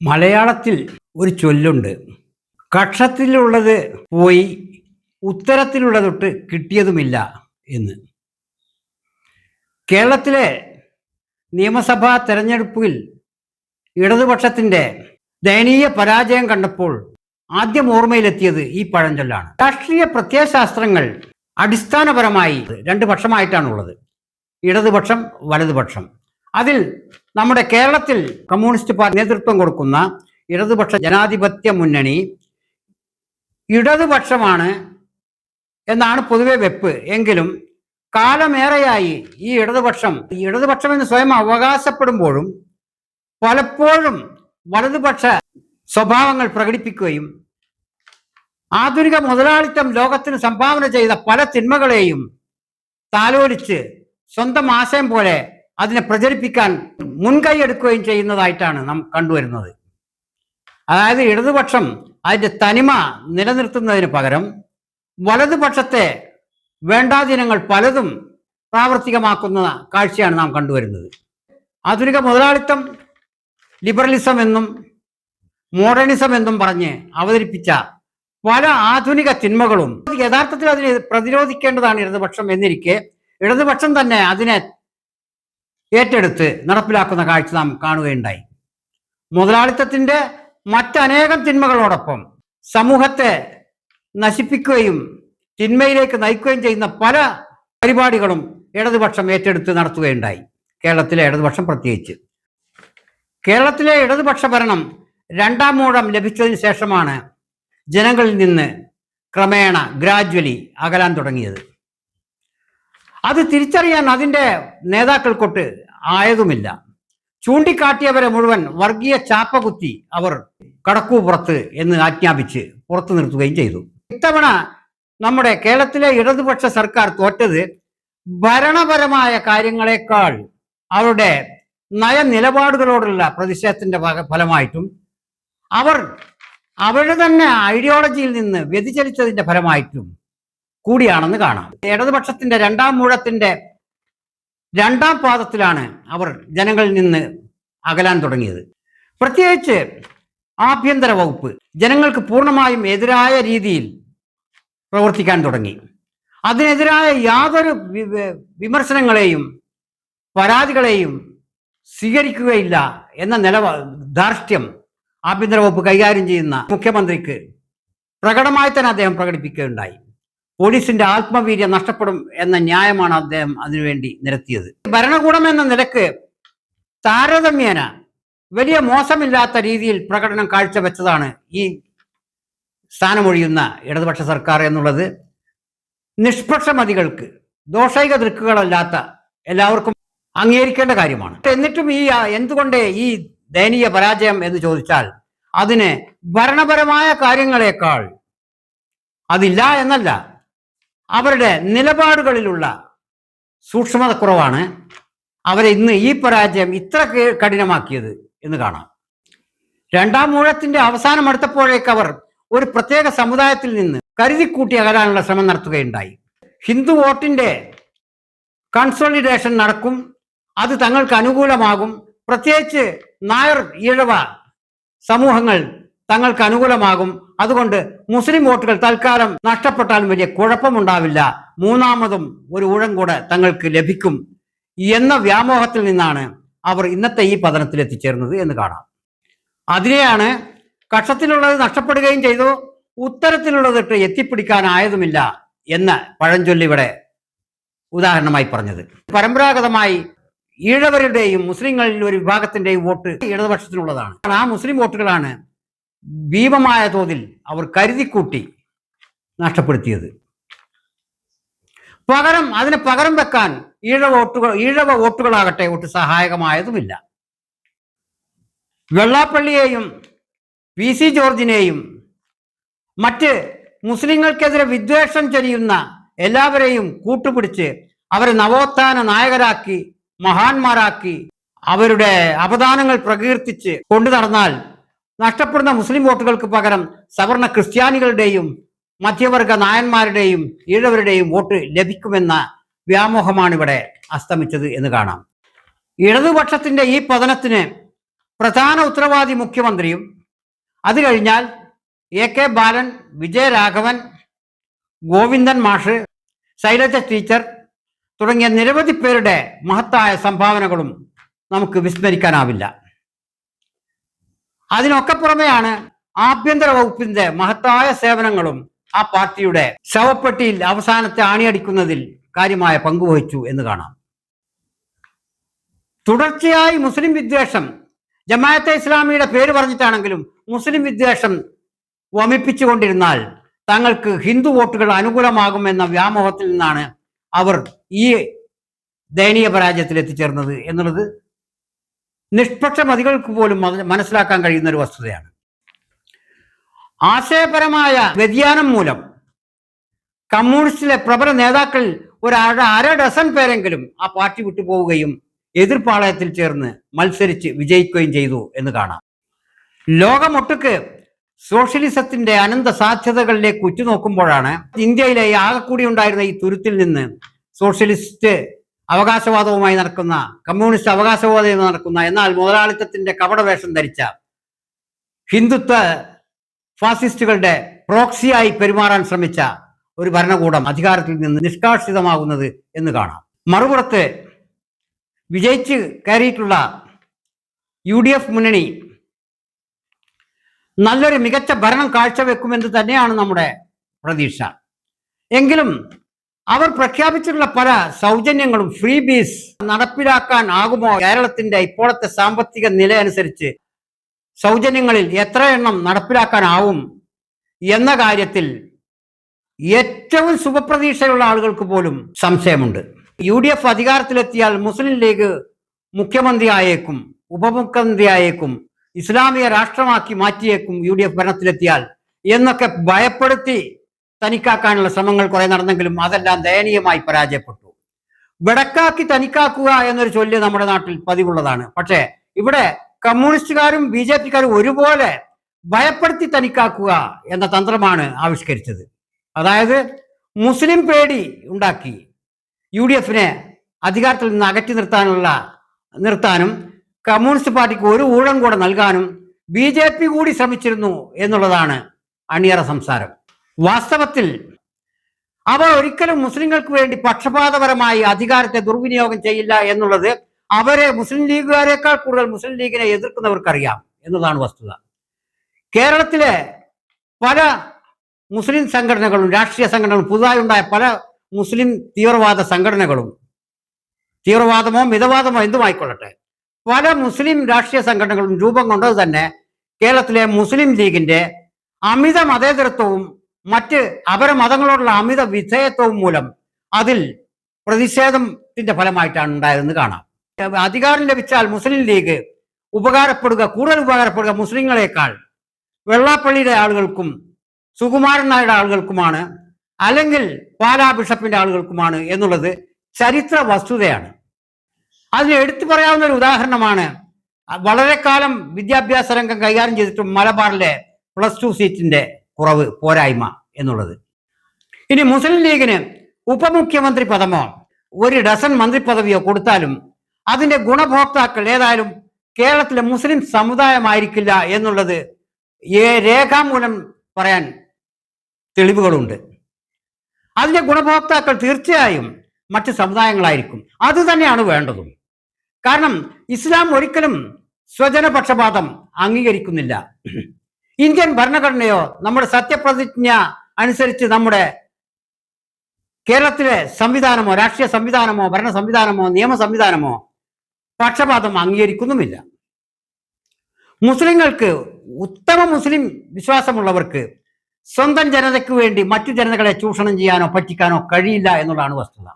മലയാളത്തിൽ ഒരു ചൊല്ലുണ്ട്. കക്ഷത്തിലുള്ളത് പോയി ഉത്തരത്തിലുള്ളതൊട്ട് കിട്ടിയതുമില്ല എന്ന്. കേരളത്തിലെ നിയമസഭാ തെരഞ്ഞെടുപ്പിൽ ഇടതുപക്ഷത്തിൻ്റെ ദയനീയ പരാജയം കണ്ടപ്പോൾ ആദ്യം ഓർമ്മയിലെത്തിയത് ഈ പഴഞ്ചൊല്ലാണ്. രാഷ്ട്രീയ പ്രത്യയശാസ്ത്രങ്ങൾ അടിസ്ഥാനപരമായി രണ്ട് പക്ഷമായിട്ടാണുള്ളത്: ഇടതുപക്ഷം, വലതുപക്ഷം. അതിൽ നമ്മുടെ കേരളത്തിൽ കമ്മ്യൂണിസ്റ്റ് പാർട്ടി നേതൃത്വം കൊടുക്കുന്ന ഇടതുപക്ഷ ജനാധിപത്യ മുന്നണി ഇടതുപക്ഷമാണ് എന്നാണ് പൊതുവെ വെപ്പ്. എങ്കിലും കാലമേറെയായി ഈ ഇടതുപക്ഷം എന്ന് സ്വയം അവകാശപ്പെടുമ്പോഴും പലപ്പോഴും വലതുപക്ഷ സ്വഭാവങ്ങൾ പ്രകടിപ്പിക്കുകയും ആധുനിക മുതലാളിത്തം ലോകത്തിന് സംഭാവന ചെയ്ത പല തിന്മകളെയും താലോലിച്ച് സ്വന്തം ആശയം പോലെ അതിനെ പ്രചരിപ്പിക്കാൻ മുൻകൈയെടുക്കുകയും ചെയ്യുന്നതായിട്ടാണ് നാം കണ്ടുവരുന്നത്. അതായത് ഇടതുപക്ഷം അതിൻ്റെ തനിമ നിലനിർത്തുന്നതിന് പകരം വലതുപക്ഷത്തെ വേണ്ടാദിനങ്ങൾ പലതും പ്രാവർത്തികമാക്കുന്ന കാഴ്ചയാണ് നാം കണ്ടുവരുന്നത്. ആധുനിക മുതലാളിത്തം ലിബറലിസം എന്നും മോഡേണിസം എന്നും പറഞ്ഞ് അവതരിപ്പിച്ച പല ആധുനിക തിന്മകളും യഥാർത്ഥത്തിൽ അതിനെ പ്രതിരോധിക്കേണ്ടതാണ് ഇടതുപക്ഷം എന്നിരിക്കെ ഇടതുപക്ഷം തന്നെ അതിനെ ഏറ്റെടുത്ത് നടപ്പിലാക്കുന്ന കാഴ്ച നാം കാണുകയുണ്ടായി. മുതലാളിത്തത്തിൻ്റെ മറ്റനേകം തിന്മകളോടൊപ്പം സമൂഹത്തെ നശിപ്പിക്കുകയും തിന്മയിലേക്ക് നയിക്കുകയും ചെയ്യുന്ന പല പരിപാടികളും ഇടതുപക്ഷം ഏറ്റെടുത്ത് നടത്തുകയുണ്ടായി. കേരളത്തിലെ ഇടതുപക്ഷം പ്രത്യേകിച്ച്. കേരളത്തിലെ ഇടതുപക്ഷ ഭരണം രണ്ടാം ഊഴം ലഭിച്ചതിന് ശേഷമാണ് ജനങ്ങളിൽ നിന്ന് ക്രമേണ ഗ്രാജ്വലി അകലാൻ തുടങ്ങിയത്. അത് തിരിച്ചറിയാൻ അതിൻ്റെ നേതാക്കൾക്കൊട്ട് ആയതുമില്ല. ചൂണ്ടിക്കാട്ടിയവരെ മുഴുവൻ വർഗീയ ചാപ്പകുത്തി അവർ കടക്കൂ പുറത്ത് എന്ന് ആജ്ഞാപിച്ച് പുറത്തു നിർത്തുകയും ചെയ്തു. ഇത്തവണ നമ്മുടെ കേരളത്തിലെ ഇടതുപക്ഷ സർക്കാർ തോറ്റത് ഭരണപരമായ കാര്യങ്ങളെക്കാൾ അവരുടെ നയനിലപാടുകളോടുള്ള പ്രതിഷേധത്തിന്റെ ഫലമായിട്ടും അവരുടെ തന്നെ ഐഡിയോളജിയിൽ നിന്ന് വ്യതിചലിച്ചതിന്റെ ഫലമായിട്ടും കൂടിയാണെന്ന് കാണാം. ഇടതുപക്ഷത്തിന്റെ രണ്ടാം ഊഴത്തിന്റെ രണ്ടാം പാദത്തിലാണ് അവർ ജനങ്ങളിൽ നിന്ന് അകലാൻ തുടങ്ങിയത്. പ്രത്യേകിച്ച് ആഭ്യന്തര വകുപ്പ് ജനങ്ങൾക്ക് പൂർണ്ണമായും എതിരായ രീതിയിൽ പ്രവർത്തിക്കാൻ തുടങ്ങി. അതിനെതിരായ യാതൊരു വിമർശനങ്ങളെയും പരാതികളെയും സ്വീകരിക്കുകയില്ല എന്ന ധാർഷ്ട്യം ആഭ്യന്തര വകുപ്പ് കൈകാര്യം ചെയ്യുന്ന മുഖ്യമന്ത്രിക്ക് പ്രകടമായി തന്നെ അദ്ദേഹം പ്രകടിപ്പിക്കുകയുണ്ടായി. പോലീസിന്റെ ആത്മവീര്യം നഷ്ടപ്പെടും എന്ന ന്യായമാണ് അദ്ദേഹം അതിനുവേണ്ടി നിരത്തിയത്. ഭരണകൂടം എന്ന നിലക്ക് താരതമ്യേന വലിയ മോശമില്ലാത്ത രീതിയിൽ പ്രകടനം കാഴ്ചവെച്ചതാണ് ഈ സ്ഥാനമൊഴിയുന്ന ഇടതുപക്ഷ സർക്കാർ എന്നുള്ളത് നിഷ്പക്ഷമതികൾക്ക്, ദോഷൈക ദൃക്കുകളല്ലാത്ത എല്ലാവർക്കും അംഗീകരിക്കേണ്ട കാര്യമാണ്. എന്നിട്ടും എന്തുകൊണ്ട് ഈ ദയനീയ പരാജയം എന്ന് ചോദിച്ചാൽ അതിന് ഭരണപരമായ കാര്യങ്ങളെക്കാൾ അതില്ല എന്നല്ല, അവരുടെ നിലപാടുകളിലുള്ള സൂക്ഷ്മതക്കുറവാണ് അവരെ ഇന്ന് ഈ പരാജയം ഇത്ര കഠിനമാക്കിയത് എന്ന് കാണാം. രണ്ടാം ഊഴത്തിന്റെ അവസാനം അടുത്തപ്പോഴേക്ക് അവർ ഒരു പ്രത്യേക സമുദായത്തിൽ നിന്ന് കരുതിക്കൂട്ടി അകലാനുള്ള ശ്രമം നടത്തുകയുണ്ടായി. ഹിന്ദു വോട്ടിന്റെ കൺസോളിഡേഷൻ നടക്കും, അത് തങ്ങൾക്ക് അനുകൂലമാകും, പ്രത്യേകിച്ച് നായർ ഈഴവ സമൂഹങ്ങൾ തങ്ങൾക്ക് അനുകൂലമാകും, അതുകൊണ്ട് മുസ്ലിം വോട്ടുകൾ തൽക്കാലം നഷ്ടപ്പെട്ടാലും വലിയ കുഴപ്പമുണ്ടാവില്ല, മൂന്നാമതും ഒരു ഊഴം കൂടെ തങ്ങൾക്ക് ലഭിക്കും എന്ന വ്യാമോഹത്തിൽ നിന്നാണ് അവർ ഇന്നത്തെ ഈ പതനത്തിൽ എത്തിച്ചേർന്നത് എന്ന് കാണാം. അതിനെയാണ് കക്ഷത്തിലുള്ളത് നഷ്ടപ്പെടുകയും ചെയ്തു, ഉത്തരത്തിലുള്ളതിട്ട് എത്തിപ്പിടിക്കാനായതുമില്ല എന്ന പഴഞ്ചൊല്ലിവിടെ ഉദാഹരണമായി പറഞ്ഞത്. പരമ്പരാഗതമായി ഈഴവരുടെയും മുസ്ലിങ്ങളിൽ ഒരു വിഭാഗത്തിന്റെയും വോട്ട് ഇടതുപക്ഷത്തിനുള്ളതാണ്. ആ മുസ്ലിം വോട്ടുകളാണ് ഭീമമായ തോതിൽ അവർ കരുതിക്കൂട്ടി നഷ്ടപ്പെടുത്തിയത്. അതിന് പകരം വെക്കാൻ ഈഴവ വോട്ടുകളാകട്ടെ ഒട്ട് സഹായകമായതുമില്ല. വെള്ളാപ്പള്ളിയെയും PC ജോർജിനെയും മറ്റ് മുസ്ലിങ്ങൾക്കെതിരെ വിദ്വേഷം ചൊരിയുന്ന എല്ലാവരെയും കൂട്ടുപിടിച്ച് അവരെ നവോത്ഥാന നായകരാക്കി, മഹാന്മാരാക്കി, അവരുടെ അപദാനങ്ങൾ പ്രകീർത്തിച്ച് കൊണ്ടു നടന്നാൽ നഷ്ടപ്പെടുന്ന മുസ്ലിം വോട്ടുകൾക്ക് പകരം സവർണ ക്രിസ്ത്യാനികളുടെയും മധ്യവർഗ നായന്മാരുടെയും ഈഴവരുടെയും വോട്ട് ലഭിക്കുമെന്ന വ്യാമോഹമാണ് ഇവിടെ അസ്തമിച്ചത് എന്ന് കാണാം. ഇടതുപക്ഷത്തിന്റെ ഈ പതനത്തിന് പ്രധാന ഉത്തരവാദി മുഖ്യമന്ത്രിയും, അത് കഴിഞ്ഞാൽ AK ബാലൻ, വിജയരാഘവൻ, ഗോവിന്ദൻ മാഷ്, ശൈലജ ടീച്ചർ തുടങ്ങിയ നിരവധി പേരുടെ മഹത്തായ സംഭാവനകളും നമുക്ക് വിസ്മരിക്കാനാവില്ല. അതിനൊക്കെ പുറമെയാണ് ആഭ്യന്തര വകുപ്പിന്റെ മഹത്തായ സേവനങ്ങളും ആ പാർട്ടിയുടെ ശവപ്പെട്ടിയിൽ അവസാനത്തെ ആണിയടിക്കുന്നതിൽ കാര്യമായ പങ്കുവഹിച്ചു എന്ന് കാണാം. തുടർച്ചയായി മുസ്ലിം വിദ്വേഷം, ജമാഅത്തെ ഇസ്ലാമിയുടെ പേര് പറഞ്ഞിട്ടാണെങ്കിലും മുസ്ലിം വിദ്വേഷം വമിപ്പിച്ചുകൊണ്ടിരുന്നാൽ തങ്ങൾക്ക് ഹിന്ദു വോട്ടുകൾ അനുകൂലമാകുമെന്ന വ്യാമോഹത്തിൽ നിന്നാണ് അവർ ഈ ദയനീയ പരാജയത്തിൽ എത്തിച്ചേർന്നത് എന്നുള്ളത് നിഷ്പക്ഷമതികൾക്ക് പോലും മനസ്സിലാക്കാൻ കഴിയുന്ന ഒരു വസ്തുതയാണ്. ആശയപരമായ വ്യതിയാനം മൂലം കമ്മ്യൂണിസ്റ്റിലെ പ്രബല നേതാക്കൾ ഒരു അര ഡസൻ പേരെങ്കിലും ആ പാർട്ടി വിട്ടുപോവുകയും എതിർപ്പാളയത്തിൽ ചേർന്ന് മത്സരിച്ച് വിജയിക്കുകയും ചെയ്തു എന്ന് കാണാം. ലോകമൊട്ടുക്ക് സോഷ്യലിസത്തിന്റെ അനന്ത സാധ്യതകളിലേക്ക് ഉറ്റുനോക്കുമ്പോഴാണ് ഇന്ത്യയിലെ ആകെക്കൂടി ഉണ്ടായിരുന്ന ഈ തുരുത്തിൽ നിന്ന് സോഷ്യലിസ്റ്റ് അവകാശവാദവുമായി നടക്കുന്ന, കമ്മ്യൂണിസ്റ്റ് അവകാശവാദം നടക്കുന്ന, എന്നാൽ മുതലാളിത്തത്തിന്റെ കപടവേഷം ധരിച്ച ഹിന്ദുത്വ ഫാസിസ്റ്റുകളുടെ പ്രോക്സിയായി പെരുമാറാൻ ശ്രമിച്ച ഒരു ഭരണകൂടം അധികാരത്തിൽ നിന്ന് നിഷ്കാസിതമാകുന്നത് എന്ന് കാണാം. മറുപുറത്ത് വിജയിച്ച് കയറിയിട്ടുള്ള UDF മുന്നണി നല്ലൊരു മികച്ച ഭരണം കാഴ്ചവെക്കുമെന്ന് തന്നെയാണ് നമ്മുടെ പ്രതീക്ഷ. എങ്കിലും അവർ പ്രഖ്യാപിച്ചിട്ടുള്ള പല സൗജന്യങ്ങളും ഫ്രീ ബീസ് നടപ്പിലാക്കാൻ ആകുമോ? കേരളത്തിന്റെ ഇപ്പോഴത്തെ സാമ്പത്തിക നില അനുസരിച്ച് സൗജന്യങ്ങളിൽ എത്ര എണ്ണം നടപ്പിലാക്കാനാവും എന്ന കാര്യത്തിൽ ഏറ്റവും ശുഭപ്രതീക്ഷയുള്ള ആളുകൾക്ക് പോലും സംശയമുണ്ട്. UDF അധികാരത്തിലെത്തിയാൽ മുസ്ലിം ലീഗ് മുഖ്യമന്ത്രിയായേക്കും, ഉപമുഖ്യമന്ത്രിയായേക്കും, ഇസ്ലാമിക രാഷ്ട്രമാക്കി മാറ്റിയേക്കും UDF ഭരണത്തിലെത്തിയാൽ എന്നൊക്കെ ഭയപ്പെടുത്തി തനിക്കാക്കാനുള്ള ശ്രമങ്ങൾ കുറെ നടന്നെങ്കിലും അതെല്ലാം ദയനീയമായി പരാജയപ്പെട്ടു. വെടക്കാക്കി തനിക്കാക്കുക എന്നൊരു ചൊല്ല് നമ്മുടെ നാട്ടിൽ പതിവുള്ളതാണ്. പക്ഷേ ഇവിടെ കമ്മ്യൂണിസ്റ്റുകാരും BJPക്കാരും ഒരുപോലെ ഭയപ്പെടുത്തി തനിക്കാക്കുക എന്ന തന്ത്രമാണ് ആവിഷ്കരിച്ചത്. അതായത് മുസ്ലിം പേടി ഉണ്ടാക്കി UDFനെ അധികാരത്തിൽ നിന്ന് അകറ്റി നിർത്താനും കമ്മ്യൂണിസ്റ്റ് പാർട്ടിക്ക് ഒരു ഊഴം കൂടെ നൽകാനും BJP കൂടി ശ്രമിച്ചിരുന്നു എന്നുള്ളതാണ് അണിയറ സംസാരം. വാസ്തവത്തിൽ അവർ ഒരിക്കലും മുസ്ലിങ്ങൾക്ക് വേണ്ടി പക്ഷപാതപരമായി അധികാരത്തെ ദുർവിനിയോഗം ചെയ്യില്ല എന്നുള്ളത് അവരെ മുസ്ലിം ലീഗുകാരെക്കാൾ കൂടുതൽ മുസ്ലിം ലീഗിനെ എതിർക്കുന്നവർക്കറിയാം എന്നതാണ് വസ്തുത. കേരളത്തിലെ പല മുസ്ലിം സംഘടനകളും രാഷ്ട്രീയ സംഘടനകളും പുതുതായി ഉണ്ടായ പല മുസ്ലിം തീവ്രവാദ സംഘടനകളും, തീവ്രവാദമോ മിതവാദമോ എന്തുമായിക്കൊള്ളട്ടെ, പല മുസ്ലിം രാഷ്ട്രീയ സംഘടനകളും രൂപം കൊണ്ടത് തന്നെ കേരളത്തിലെ മുസ്ലിം ലീഗിന്റെ അമിത മതേതരത്വവും മറ്റ് അപരമതങ്ങളോടുള്ള അമിത വിധേയത്വവും മൂലം അതിൽ പ്രതിഷേധത്തിന്റെ ഫലമായിട്ടാണ് ഉണ്ടായതെന്ന് കാണാം. അധികാരം ലഭിച്ചാൽ മുസ്ലിം ലീഗ് കൂടുതൽ ഉപകാരപ്പെടുക മുസ്ലിങ്ങളെക്കാൾ വെള്ളാപ്പള്ളിയുടെ ആളുകൾക്കും സുകുമാരൻ നായരുടെ ആളുകൾക്കുമാണ്, അല്ലെങ്കിൽ പാലാ ബിഷപ്പിന്റെ ആളുകൾക്കുമാണ് എന്നുള്ളത് ചരിത്ര വസ്തുതയാണ്. അതിന് എടുത്തു പറയാവുന്ന ഒരു ഉദാഹരണമാണ് വളരെ കാലം വിദ്യാഭ്യാസ രംഗം കൈകാര്യം ചെയ്തിട്ടും മലബാറിലെ +2 സീറ്റിന്റെ കുറവ്, പോരായ്മ എന്നുള്ളത്. ഇനി മുസ്ലിം ലീഗിന് ഉപമുഖ്യമന്ത്രി പദമോ ഒരു ഡസൻ മന്ത്രി പദവിയോ കൊടുത്താലും അതിന്റെ ഗുണഭോക്താക്കൾ ഏതായാലും കേരളത്തിലെ മുസ്ലിം സമുദായമായിരിക്കില്ല എന്നുള്ളത് രേഖാമൂലം പറയാൻ തെളിവുകളുണ്ട്. അതിന്റെ ഗുണഭോക്താക്കൾ തീർച്ചയായും മറ്റ് സമുദായങ്ങളായിരിക്കും. അത് തന്നെയാണ് വേണ്ടതും. കാരണം ഇസ്ലാം ഒരിക്കലും സ്വജനപക്ഷപാതം അംഗീകരിക്കുന്നില്ല. ഇന്ത്യൻ ഭരണഘടനയോ നമ്മുടെ സത്യപ്രതിജ്ഞ അനുസരിച്ച് നമ്മുടെ കേരളത്തിലെ സംവിധാനമോ രാഷ്ട്രീയ സംവിധാനമോ ഭരണ സംവിധാനമോ നിയമ സംവിധാനമോ പക്ഷപാതം അംഗീകരിക്കുന്നുമില്ല. മുസ്ലിങ്ങൾക്ക്, ഉത്തമ മുസ്ലിം വിശ്വാസമുള്ളവർക്ക് സ്വന്തം ജനതയ്ക്ക് വേണ്ടി മറ്റു ജനതകളെ ചൂഷണം ചെയ്യാനോ പറ്റിക്കാനോ കഴിയില്ല എന്നുള്ളതാണ് വസ്തുത.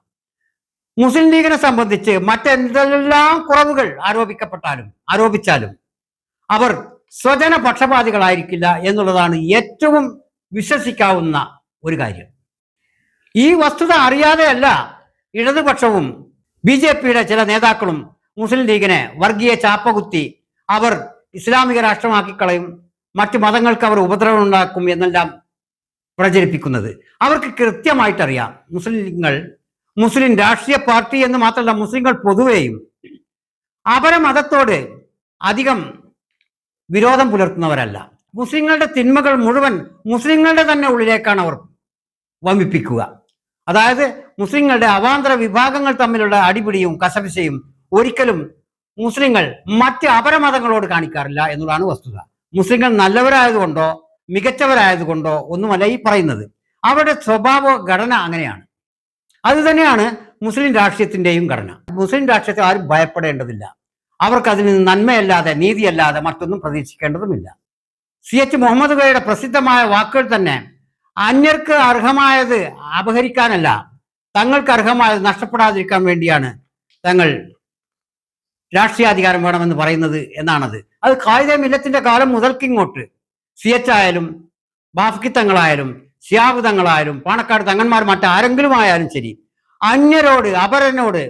മുസ്ലിം ലീഗിനെ സംബന്ധിച്ച് മറ്റെന്തെല്ലാം കുറവുകൾ ആരോപിച്ചാലും അവർ സ്വജന പക്ഷപാതികളായിരിക്കില്ല എന്നുള്ളതാണ് ഏറ്റവും വിശ്വസിക്കാവുന്ന ഒരു കാര്യം. ഈ വസ്തുത അറിയാതെയല്ല ഇടതുപക്ഷവും BJPയുടെ ചില നേതാക്കളും മുസ്ലിം ലീഗിനെ വർഗീയ ചാപ്പകുത്തി അവർ ഇസ്ലാമിക രാഷ്ട്രമാക്കി കളയും, മറ്റു മതങ്ങൾക്ക് അവർ ഉപദ്രവം ഉണ്ടാക്കും എന്നെല്ലാം പ്രചരിപ്പിക്കുന്നത്. അവർക്ക് കൃത്യമായിട്ടറിയാം മുസ്ലിം രാഷ്ട്രീയ പാർട്ടി എന്ന് മാത്രമല്ല മുസ്ലിങ്ങൾ പൊതുവെയും അപരമതത്തോട് അധികം വിരോധം പുലർത്തുന്നവരല്ല. മുസ്ലിങ്ങളുടെ തിന്മകൾ മുഴുവൻ മുസ്ലിങ്ങളുടെ തന്നെ ഉള്ളിലേക്കാണ് അവർ വമിപ്പിക്കുക. അതായത് മുസ്ലിങ്ങളുടെ അവാന്തര വിഭാഗങ്ങൾ തമ്മിലുള്ള അടിപിടിയും കശപിശയും ഒരിക്കലും മുസ്ലിങ്ങൾ മറ്റ് അപരമതങ്ങളോട് കാണിക്കാറില്ല എന്നുള്ളതാണ് വസ്തുത. മുസ്ലിങ്ങൾ നല്ലവരായതുകൊണ്ടോ മികച്ചവരായതുകൊണ്ടോ ഒന്നുമല്ല ഈ പറയുന്നത്. അവരുടെ സ്വഭാവ ഘടന അങ്ങനെയാണ്. അതുതന്നെയാണ് മുസ്ലിം രാഷ്ട്രീയത്തിന്റെയും ഘടന. മുസ്ലിം രാഷ്ട്രീയത്തെ ആരും ഭയപ്പെടേണ്ടതില്ല. അവർക്ക് അതിൽ നിന്ന് നന്മയല്ലാതെ നീതിയല്ലാതെ മറ്റൊന്നും പ്രതീക്ഷിക്കേണ്ടതുമില്ല. CH മുഹമ്മദ് കോയയുടെ പ്രസിദ്ധമായ വാക്കുകൾ തന്നെ അന്യർക്ക് അർഹമായത് അപഹരിക്കാനല്ല, തങ്ങൾക്ക് അർഹമായത് നഷ്ടപ്പെടാതിരിക്കാൻ വേണ്ടിയാണ് തങ്ങൾ രാഷ്ട്രീയാധികാരം വേണമെന്ന് പറയുന്നത് എന്നാണത്. അത് ഖായിദെ മില്ലത്തിന്റെ കാലം മുതൽക്കിങ്ങോട്ട് CH ആയാലും ബാഫക്കി തങ്ങളായാലും ശിഹാബ് തങ്ങളായാലും പാണക്കാട് തങ്ങന്മാർ മറ്റാരെങ്കിലും ആയാലും ശരി, അന്യരോട് അപരനോട്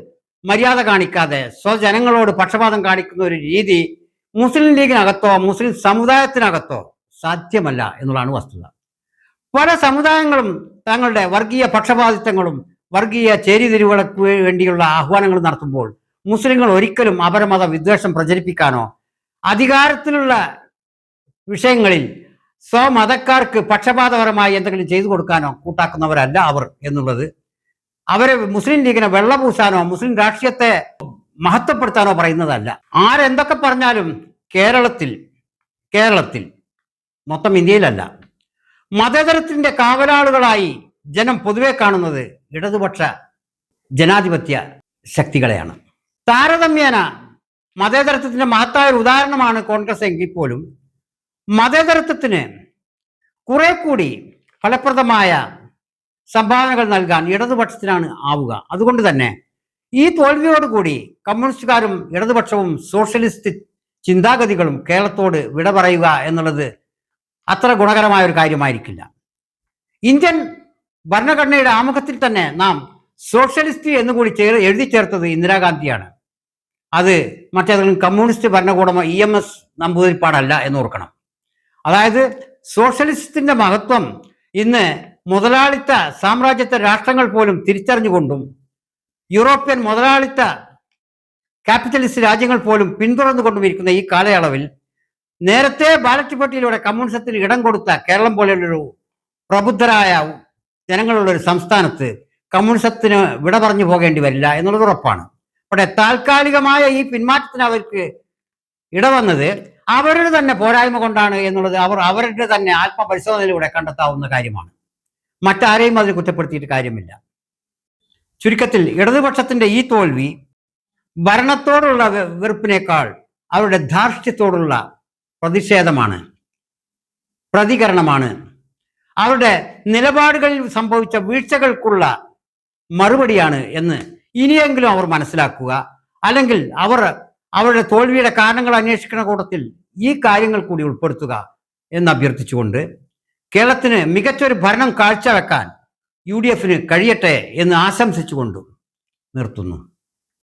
മര്യാദ കാണിക്കാതെ സ്വജനങ്ങളോട് പക്ഷപാതം കാണിക്കുന്ന ഒരു രീതി മുസ്ലിം ലീഗിനകത്തോ മുസ്ലിം സമുദായത്തിനകത്തോ സാധ്യമല്ല എന്നുള്ളതാണ് വസ്തുത. പല സമുദായങ്ങളും തങ്ങളുടെ വർഗീയ പക്ഷപാതിത്വങ്ങളും വർഗീയ ചേരിതിരിവുകൾക്ക് വേണ്ടിയുള്ള ആഹ്വാനങ്ങൾ നടത്തുമ്പോൾ മുസ്ലിങ്ങൾ ഒരിക്കലും അപരമത വിദ്വേഷം പ്രചരിപ്പിക്കാനോ അധികാരത്തിലുള്ള വിഷയങ്ങളിൽ സ്വമതക്കാർക്ക് പക്ഷപാതപരമായി എന്തെങ്കിലും ചെയ്തു കൊടുക്കാനോ കൂട്ടാക്കുന്നവരല്ല അവർ എന്നുള്ളത് അവരെ മുസ്ലിം ലീഗിനെ വെള്ളപൂശാനോ മുസ്ലിം രാഷ്ട്രീയത്തെ മഹത്വപ്പെടുത്താനോ പറയുന്നതല്ല. ആരെന്തൊക്കെ പറഞ്ഞാലും കേരളത്തിൽ മൊത്തം ഇന്ത്യയിലല്ല, മതേതരത്തിന്റെ കാവലാളുകളായി ജനം പൊതുവെ കാണുന്നത് ഇടതുപക്ഷ ജനാധിപത്യ ശക്തികളെയാണ്. താരതമ്യേന മതേതരത്വത്തിന്റെ മഹത്തായ ഒരു ഉദാഹരണമാണ് കോൺഗ്രസ് എങ്കിൽ പോലും മതേതരത്വത്തിന് കുറെ കൂടി ഫലപ്രദമായ സംഭാവനകൾ നൽകാൻ ഇടതുപക്ഷത്തിനാണ് ആവുക. അതുകൊണ്ട് തന്നെ ഈ തോൽവിയോടുകൂടി കമ്മ്യൂണിസ്റ്റുകാരും ഇടതുപക്ഷവും സോഷ്യലിസ്റ്റ് ചിന്താഗതികളും കേരളത്തോട് വിട പറയുക എന്നുള്ളത് അത്ര ഗുണകരമായ ഒരു കാര്യമായിരിക്കില്ല. ഇന്ത്യൻ ഭരണഘടനയുടെ ആമുഖത്തിൽ തന്നെ നാം സോഷ്യലിസ്റ്റ് എന്നുകൂടി എഴുതി ചേർത്തത് ഇന്ദിരാഗാന്ധിയാണ്. അത് മറ്റേതെങ്കിലും കമ്മ്യൂണിസ്റ്റ് ഭരണകൂടമോ EMS നമ്പൂതിരിപ്പാടല്ല എന്ന് ഓർക്കണം. അതായത് സോഷ്യലിസത്തിന്റെ മഹത്വം ഇന്ന് മുതലാളിത്ത സാമ്രാജ്യത്വ രാഷ്ട്രങ്ങൾ പോലും തിരിച്ചറിഞ്ഞുകൊണ്ടും യൂറോപ്യൻ മുതലാളിത്ത ക്യാപിറ്റലിസ്റ്റ് രാജ്യങ്ങൾ പോലും പിന്തുടർന്നുകൊണ്ടും ഇരിക്കുന്ന ഈ കാലയളവിൽ നേരത്തെ ബാലറ്റ് പട്ടികയിലൂടെ കമ്മ്യൂണിസത്തിന് ഇടം കൊടുത്ത കേരളം പോലെയുള്ളൊരു പ്രബുദ്ധരായ ജനങ്ങളുള്ള ഒരു സംസ്ഥാനത്ത് കമ്മ്യൂണിസത്തിന് വിട പറഞ്ഞു പോകേണ്ടി വരില്ല എന്നുള്ളത് ഉറപ്പാണ്. പക്ഷേ താൽക്കാലികമായ ഈ പിന്മാറ്റത്തിന് അവർക്ക് ഇടവന്നത് അവരുടെ തന്നെ പോരായ്മ കൊണ്ടാണ് എന്നുള്ളത് അവരുടെ തന്നെ ആത്മപരിശോധനയിലൂടെ കണ്ടെത്താവുന്ന കാര്യമാണ്. മറ്റാരെയും അതിൽ കുറ്റപ്പെടുത്തിയിട്ട് കാര്യമില്ല. ചുരുക്കത്തിൽ ഇടതുപക്ഷത്തിന്റെ ഈ തോൽവി ഭരണത്തോടുള്ള വെറുപ്പിനേക്കാൾ അവരുടെ ധാർഷ്ട്യത്തോടുള്ള പ്രതിഷേധമാണ്, പ്രതികരണമാണ്. അവരുടെ നിലപാടുകളിൽ സംഭവിച്ച വീഴ്ചകൾക്കുള്ള മറുപടിയാണ് എന്ന് ഇനിയെങ്കിലും അവർ മനസ്സിലാക്കുക. അല്ലെങ്കിൽ അവരുടെ തോൽവിയുടെ കാരണങ്ങൾ അന്വേഷിക്കുന്ന കൂട്ടത്തിൽ ഈ കാര്യങ്ങൾ കൂടി ഉൾപ്പെടുത്തുക എന്ന് അഭ്യർത്ഥിച്ചുകൊണ്ട് കേരളത്തിന് മികച്ചൊരു ഭരണം കാഴ്ചവെക്കാൻ UDF കഴിയട്ടെ എന്ന് ആശംസിച്ചുകൊണ്ട് നിർത്തുന്നു.